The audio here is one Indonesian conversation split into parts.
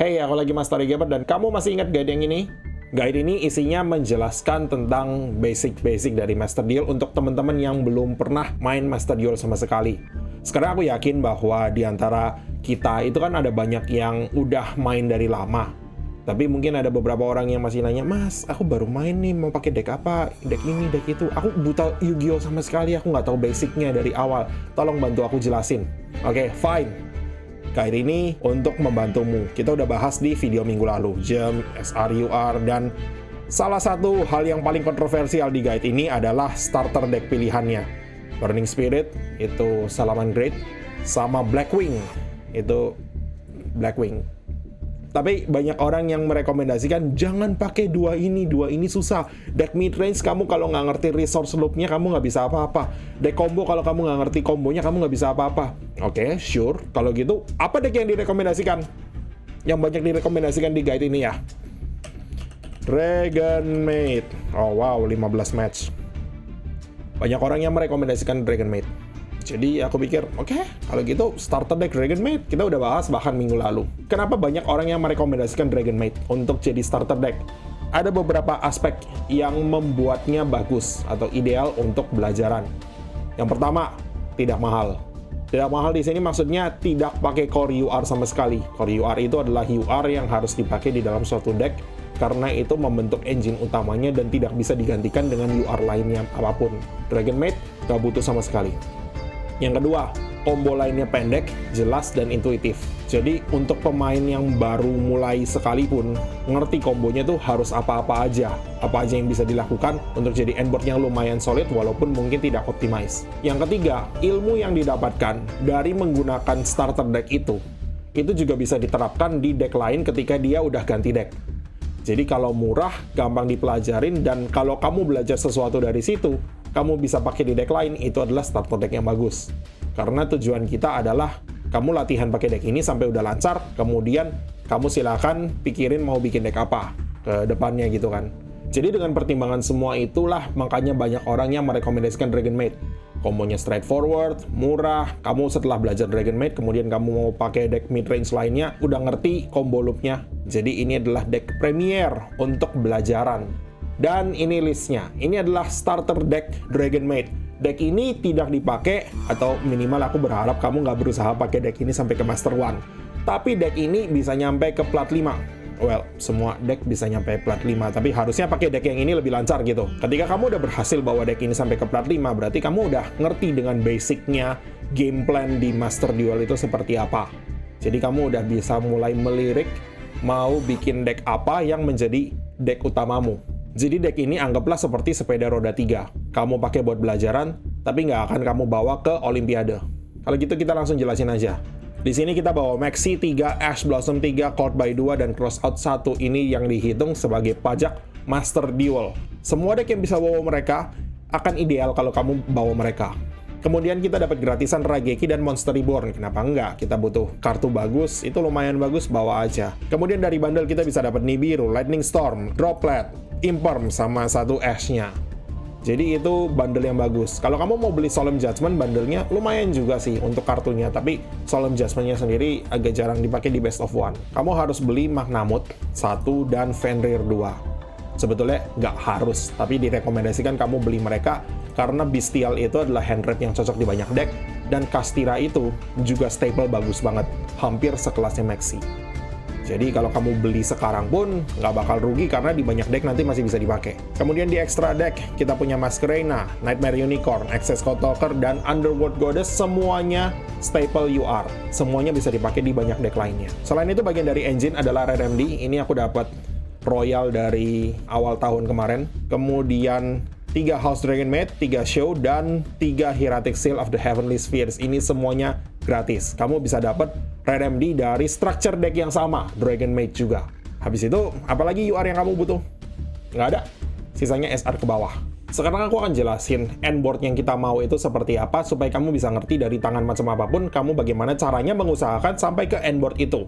Hey, aku lagi Mas Tori Gamer dan kamu masih ingat guide yang ini? Guide ini isinya menjelaskan tentang basic-basic dari Master Duel untuk teman-teman yang belum pernah main Master Duel sama sekali. Sekarang aku yakin bahwa di antara kita itu kan ada banyak yang udah main dari lama. Tapi mungkin ada beberapa orang yang masih nanya, Mas, aku baru main nih, mau pakai deck apa? Deck ini, deck itu. Aku buta Yu-Gi-Oh sama sekali, aku nggak tahu basicnya dari awal. Tolong bantu aku jelasin. Oke, fine. Guide ini untuk membantumu. Kita udah bahas di video minggu lalu, Gem, SRUR, dan salah satu hal yang paling kontroversial di guide ini adalah starter deck pilihannya. Burning Spirit, itu Salamangreat, sama Blackwing, itu Blackwing. Tapi banyak orang yang merekomendasikan jangan pakai dua ini susah. Deck midrange kamu kalau nggak ngerti resource loop-nya kamu nggak bisa apa-apa. Deck combo kalau kamu nggak ngerti kombonya kamu nggak bisa apa-apa. Oke, sure. Kalau gitu, apa deck yang direkomendasikan? Yang banyak direkomendasikan di guide ini ya? Dragon Maid. Oh wow, 15 match. Banyak orang yang merekomendasikan Dragon Maid. Jadi aku pikir, oke, kalau gitu starter deck Dragon Maid. Kita udah bahas bahkan minggu lalu. Kenapa banyak orang yang merekomendasikan Dragon Maid untuk jadi starter deck? Ada beberapa aspek yang membuatnya bagus atau ideal untuk belajaran. Yang pertama, tidak mahal. Tidak mahal di sini maksudnya tidak pakai core UR sama sekali. Core UR itu adalah UR yang harus dipakai di dalam suatu deck karena itu membentuk engine utamanya dan tidak bisa digantikan dengan UR lainnya apapun. Dragon Maid gak butuh sama sekali. Yang kedua, combo lainnya pendek, jelas, dan intuitif. Jadi, untuk pemain yang baru mulai sekalipun, ngerti kombonya tuh harus apa-apa aja. Apa aja yang bisa dilakukan untuk jadi endboard yang lumayan solid, walaupun mungkin tidak optimize. Yang ketiga, ilmu yang didapatkan dari menggunakan starter deck itu juga bisa diterapkan di deck lain ketika dia udah ganti deck. Jadi, kalau murah, gampang dipelajarin, dan kalau kamu belajar sesuatu dari situ, kamu bisa pakai di deck lain, itu adalah starter deck yang bagus. Karena tujuan kita adalah kamu latihan pakai deck ini sampai udah lancar, kemudian kamu silakan pikirin mau bikin deck apa ke depannya gitu kan. Jadi dengan pertimbangan semua itulah makanya banyak orang yang merekomendasikan Dragon Maid. Kombonya straightforward, murah, kamu setelah belajar Dragon Maid, kemudian kamu mau pakai deck midrange lainnya, udah ngerti combo loop-nya. Jadi ini adalah deck premier untuk belajaran. Dan ini listnya. Ini adalah starter deck Dragon Maid. Deck ini tidak dipakai, atau minimal aku berharap kamu nggak berusaha pakai deck ini sampai ke Master 1. Tapi deck ini bisa nyampe ke plat 5. Well, semua deck bisa nyampe plat 5, tapi harusnya pakai deck yang ini lebih lancar gitu. Ketika kamu udah berhasil bawa deck ini sampai ke plat 5, berarti kamu udah ngerti dengan basicnya game plan di Master Duel itu seperti apa. Jadi kamu udah bisa mulai melirik mau bikin deck apa yang menjadi deck utamamu. Jadi deck ini anggaplah seperti sepeda roda 3. Kamu pakai buat belajaran, tapi nggak akan kamu bawa ke Olimpiade. Kalau gitu kita langsung jelasin aja. Di sini kita bawa Maxi 3, Ash Blossom 3, Court by 2, dan Crossout 1 ini yang dihitung sebagai pajak Master Duel. Semua deck yang bisa bawa mereka akan ideal kalau kamu bawa mereka. Kemudian kita dapat gratisan Raigeki dan Monster Reborn. Kenapa enggak? Kita butuh kartu bagus, itu lumayan bagus, bawa aja. Kemudian dari bundle kita bisa dapat Nibiru, Lightning Storm, Droplet, Imperm, sama satu Ash-nya. Jadi itu bundle yang bagus. Kalau kamu mau beli Solemn Judgment, bundle-nya lumayan juga sih untuk kartunya. Tapi Solemn Judgment-nya sendiri agak jarang dipakai di Best of One. Kamu harus beli Magnamut 1 dan Fenrir 2. Sebetulnya nggak harus, tapi direkomendasikan kamu beli mereka karena Bestial itu adalah hand trap yang cocok di banyak deck, dan Kastira itu juga staple bagus banget, hampir sekelasnya Maxi. Jadi kalau kamu beli sekarang pun nggak bakal rugi karena di banyak deck nanti masih bisa dipakai. Kemudian di extra deck kita punya Masquerena, Nightmare Unicorn, Access Code Talker, dan Underworld Goddess, semuanya staple UR. Semuanya bisa dipakai di banyak deck lainnya. Selain itu bagian dari engine adalah RMD. Ini aku dapat Royal dari awal tahun kemarin. Kemudian 3 House Dragon Maid, 3 Show, dan 3 Hieratic Seal of the Heavenly Spheres. Ini semuanya gratis. Kamu bisa dapat RMD dari structure deck yang sama, Dragon Maid juga. Habis itu, apalagi UR yang kamu butuh? Nggak ada. Sisanya SR ke bawah. Sekarang aku akan jelasin endboard yang kita mau itu seperti apa, supaya kamu bisa ngerti dari tangan macam apapun, kamu bagaimana caranya mengusahakan sampai ke endboard itu.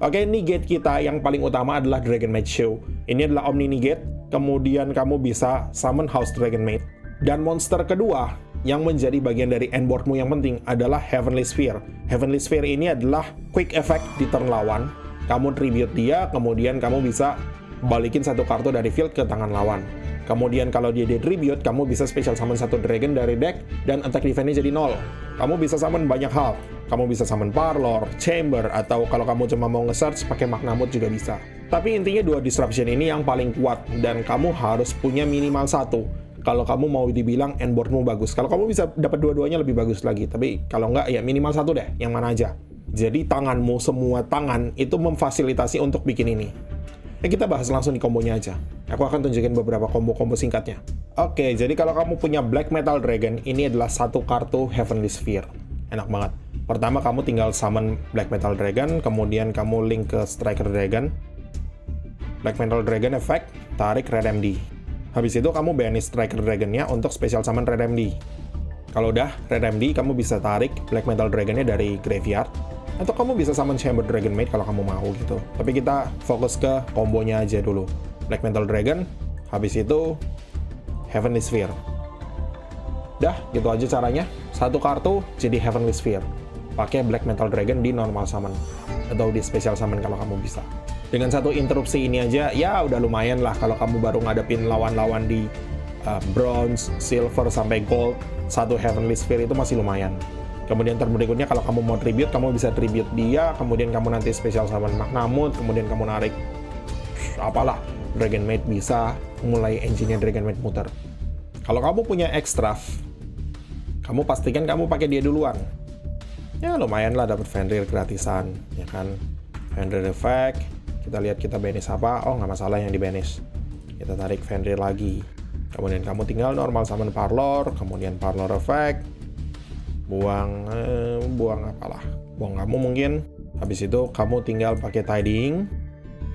Oke, negate kita yang paling utama adalah Dragon Maid Show. Ini adalah Omni Negate, kemudian kamu bisa summon House Dragon Maid. Dan monster kedua yang menjadi bagian dari endboardmu yang penting adalah Heavenly Sphere. Heavenly Sphere ini adalah quick effect di turn lawan. kamu tribute dia, kemudian kamu bisa balikin satu kartu dari field ke tangan lawan. Kemudian kalau dia di tribute, kamu bisa special summon satu dragon dari deck, dan attack defense-nya jadi 0. Kamu bisa summon banyak hal. Kamu bisa summon Parlor, Chamber, atau kalau kamu cuma mau nge-search pakai Magnamut juga bisa. Tapi intinya dua disruption ini yang paling kuat, dan kamu harus punya minimal satu. Kalau kamu mau dibilang endboardmu bagus. Kalau kamu bisa dapat dua-duanya lebih bagus lagi. Tapi kalau nggak, ya minimal satu deh, yang mana aja. Jadi tanganmu, semua tangan, itu memfasilitasi untuk bikin ini. Kita bahas langsung di kombonya aja. Aku akan tunjukin beberapa combo-combo singkatnya. Oke, jadi kalau kamu punya Black Metal Dragon, ini adalah satu kartu Heavenly Sphere. Enak banget. Pertama, kamu tinggal summon Black Metal Dragon, kemudian kamu link ke Striker Dragon. Black Metal Dragon effect, tarik Red MD. Habis itu kamu banish Striker Dragon-nya untuk special summon Red MD. Kalau udah Red MD, kamu bisa tarik Black Metal Dragon-nya dari graveyard. Atau kamu bisa summon Chamber Dragon Maid kalau kamu mau gitu. Tapi kita fokus ke kombonya aja dulu. Black Metal Dragon, habis itu Heavenly Sphere. Dah, gitu aja caranya. Satu kartu jadi Heavenly Sphere. Pakai Black Metal Dragon di normal summon. Atau di special summon kalau kamu bisa. Dengan satu interupsi ini aja, ya udah lumayan lah kalau kamu baru ngadepin lawan-lawan di bronze, silver, sampai gold. Satu Heavenly Sphere itu masih lumayan. Kemudian berikutnya kalau kamu mau tribute, kamu bisa tribute dia, kemudian kamu nanti special summon Magnamut, kemudian kamu narik apalah, Dragon Maid bisa, mulai engine-nya Dragon Maid muter. Kalau kamu punya Extrav, kamu pastikan kamu pakai dia duluan. Ya lumayan lah dapat Fenrir gratisan, ya kan. Fenrir effect, kita lihat kita banish apa, oh nggak masalah yang di banish. Kita tarik Fenrir lagi. Kemudian kamu tinggal normal summon Parlor, kemudian Parlor effect, buang apalah, buang kamu mungkin. Habis itu kamu tinggal pakai Tidying,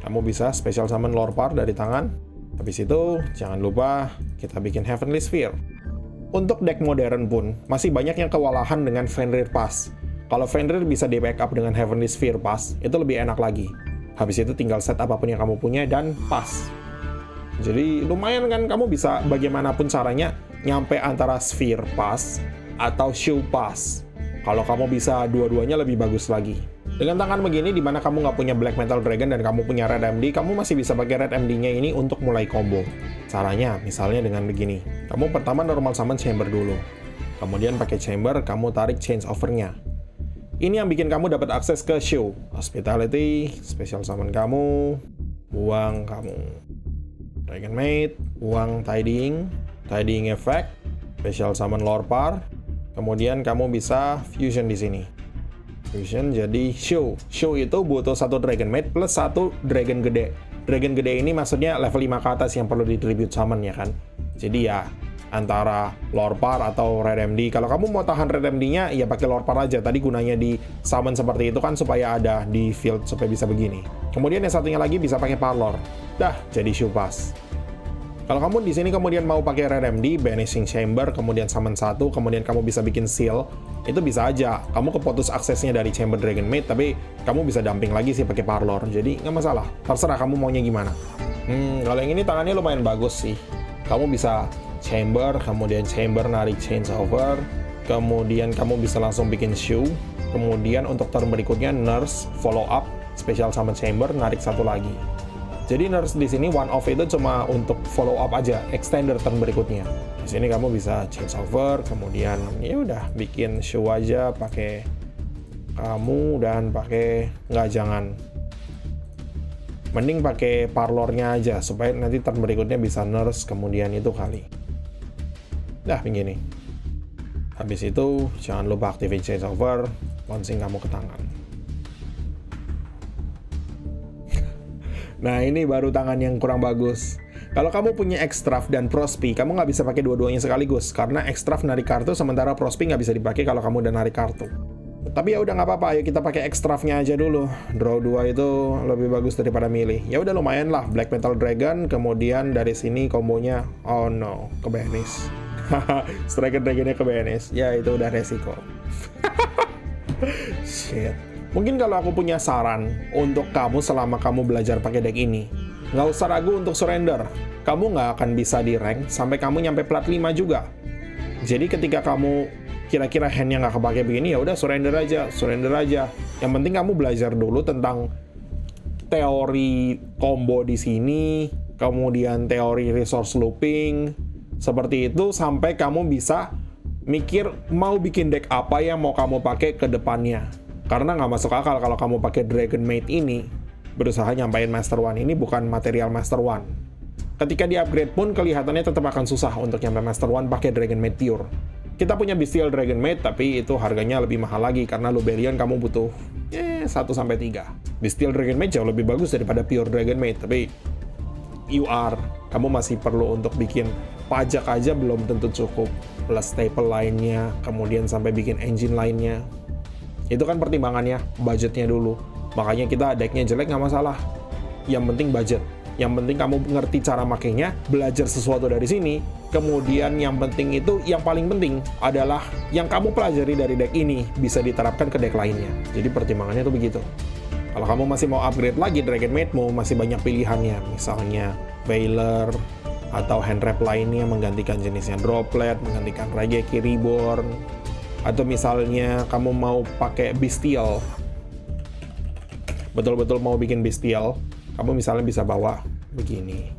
kamu bisa special summon Lorpar dari tangan. Habis itu jangan lupa kita bikin Heavenly Sphere. Untuk deck modern pun masih banyak yang kewalahan dengan Fenrir Pass. Kalau Fenrir bisa di backup dengan Heavenly Sphere Pass, itu lebih enak lagi. Habis itu tinggal set apapun yang kamu punya dan pass. Jadi lumayan kan, kamu bisa bagaimanapun caranya nyampe antara Sphere Pass atau Show Pass. Kalau kamu bisa dua-duanya lebih bagus lagi. Dengan tangan begini, di mana kamu nggak punya Black Metal Dragon dan kamu punya Red MD, kamu masih bisa pakai Red MD-nya ini untuk mulai combo. Caranya, misalnya dengan begini. Kamu pertama normal summon Chamber dulu. Kemudian pakai Chamber, kamu tarik Change Over-nya. Ini yang bikin kamu dapat akses ke Show. Hospitality, special summon kamu, buang kamu Dragon Maid, buang Tidying, Tidying effect, special summon Lorpar. Kemudian kamu bisa fusion di sini. Fusion jadi show. Show itu butuh satu Dragon Maid plus satu Dragon gede. Dragon gede ini maksudnya level 5 ke atas yang perlu di tribute summon ya kan. Jadi ya antara Lorpar atau Red MD. Kalau kamu mau tahan Red MD-nya ya pakai Lorpar aja. Tadi gunanya di summon seperti itu kan supaya ada di field supaya bisa begini. Kemudian yang satunya lagi bisa pakai Parlor. Dah jadi show pass. Kalau kamu di sini kemudian mau pakai Red MD, Banishing Chamber, kemudian summon satu, kemudian kamu bisa bikin seal, itu bisa aja. Kamu keputus aksesnya dari Chamber Dragon Maid, tapi kamu bisa dumping lagi sih pakai Parlor. Jadi nggak masalah. Terserah kamu maunya gimana. Kalau yang ini tangannya lumayan bagus sih. Kamu bisa Chamber, kemudian Chamber narik Change Over, kemudian kamu bisa langsung bikin shoe, kemudian untuk turn berikutnya Nurse, follow up, Special Summon Chamber, narik satu lagi. Jadi Nurse di sini one off itu cuma untuk follow up aja, extender turn berikutnya. Di sini kamu bisa change over, kemudian ya udah bikin show aja pakai kamu dan pakai jangan. Mending pakai parlornya aja supaya nanti turn berikutnya bisa Nurse kemudian itu kali. Dah begini. Habis itu jangan lupa activate change over, launching kamu ke tangan. Nah ini baru tangan yang kurang bagus. Kalau kamu punya Extrav dan Prospi, kamu nggak bisa pakai dua-duanya sekaligus. Karena Extrav narik kartu, sementara Prospi nggak bisa dipakai kalau kamu udah narik kartu. Tapi ya udah nggak apa-apa, ayo kita pakai Extravnya aja dulu. Draw 2 itu lebih bagus daripada milih. Ya udah lumayan lah, Black Metal Dragon, kemudian dari sini kombonya, oh no, ke banish. Striker Dragonnya ke banish. Ya itu udah resiko. Shit. Mungkin kalau aku punya saran untuk kamu selama kamu belajar pakai deck ini, nggak usah ragu untuk surrender. Kamu nggak akan bisa di rank sampai kamu nyampe plat 5 juga. Jadi ketika kamu kira-kira handnya nggak kepake begini, ya udah surrender aja. Yang penting kamu belajar dulu tentang teori combo di sini, kemudian teori resource looping, seperti itu sampai kamu bisa mikir mau bikin deck apa yang mau kamu pakai ke depannya. Karena nggak masuk akal kalau kamu pakai Dragon Maid ini, berusaha nyampein Master One ini bukan material Master One. Ketika di upgrade pun kelihatannya tetap akan susah untuk nyampe Master One pakai Dragon Maid pure. Kita punya Bestial Dragon Maid, tapi itu harganya lebih mahal lagi karena Luberion kamu butuh 1-3. Bestial Dragon Maid jauh lebih bagus daripada pure Dragon Maid, tapi kamu masih perlu untuk bikin pajak aja belum tentu cukup, plus staple lainnya, kemudian sampai bikin engine lainnya. Itu kan pertimbangannya, budgetnya dulu. Makanya kita decknya jelek nggak masalah, yang penting budget. Yang penting kamu ngerti cara makainya, belajar sesuatu dari sini. Kemudian yang penting itu, yang paling penting adalah yang kamu pelajari dari deck ini bisa diterapkan ke deck lainnya. Jadi pertimbangannya tuh begitu. Kalau kamu masih mau upgrade lagi Dragon Maidmu, masih banyak pilihannya. Misalnya Veiler, atau hand trap lainnya menggantikan jenisnya Droplet, menggantikan Raigeki Reborn. Atau misalnya kamu mau pakai Bestial, betul-betul mau bikin Bestial, kamu misalnya bisa bawa begini.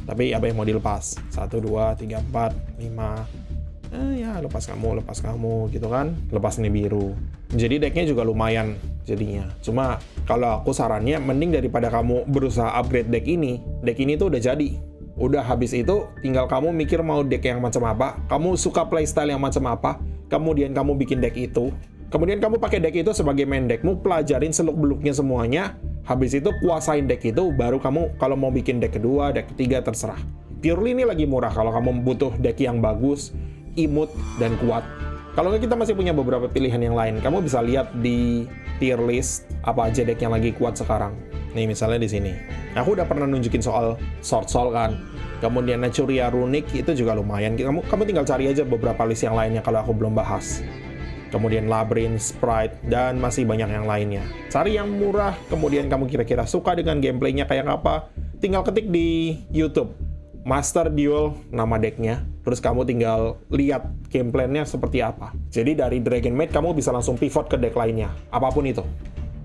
Tapi apa yang mau dilepas? 1, 2, 3, 4, 5. Ya lepas kamu gitu kan. Lepas ini biru. Jadi decknya juga lumayan jadinya. Cuma kalau aku sarannya mending daripada kamu berusaha upgrade deck ini tuh udah jadi. Udah habis itu tinggal kamu mikir mau deck yang macam apa, kamu suka playstyle yang macam apa, kemudian kamu bikin deck itu. Kemudian kamu pakai deck itu sebagai main deckmu, pelajarin seluk-beluknya semuanya. Habis itu kuasain deck itu, baru kamu kalau mau bikin deck kedua, deck ketiga, terserah. Purely ini lagi murah kalau kamu butuh deck yang bagus, imut, dan kuat. Kalau nggak, kita masih punya beberapa pilihan yang lain. Kamu bisa lihat di tier list apa aja deck yang lagi kuat sekarang. Nih misalnya di sini. Aku udah pernah nunjukin soal Sword Soul kan. Kemudian Naturia Runic itu juga lumayan. Kamu tinggal cari aja beberapa list yang lainnya kalau aku belum bahas. Kemudian Labyrinth, Sprite, dan masih banyak yang lainnya. Cari yang murah, kemudian kamu kira-kira suka dengan gameplaynya kayak apa, tinggal ketik di YouTube, Master Duel, nama decknya, terus kamu tinggal lihat gameplaynya seperti apa. Jadi dari Dragon Maid kamu bisa langsung pivot ke deck lainnya, apapun itu.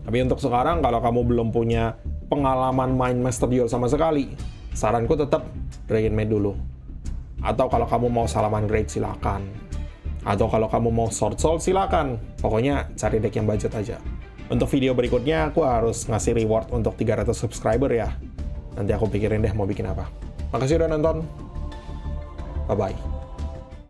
Tapi untuk sekarang, kalau kamu belum punya pengalaman main Master Duel sama sekali, saranku tetap Dragon Maid dulu. Atau kalau kamu mau Salaman Great, silakan. Atau kalau kamu mau Sword Soul, silakan. Pokoknya cari deck yang budget aja. Untuk video berikutnya, aku harus ngasih reward untuk 300 subscriber ya. Nanti aku pikirin deh mau bikin apa. Makasih udah nonton. Bye-bye.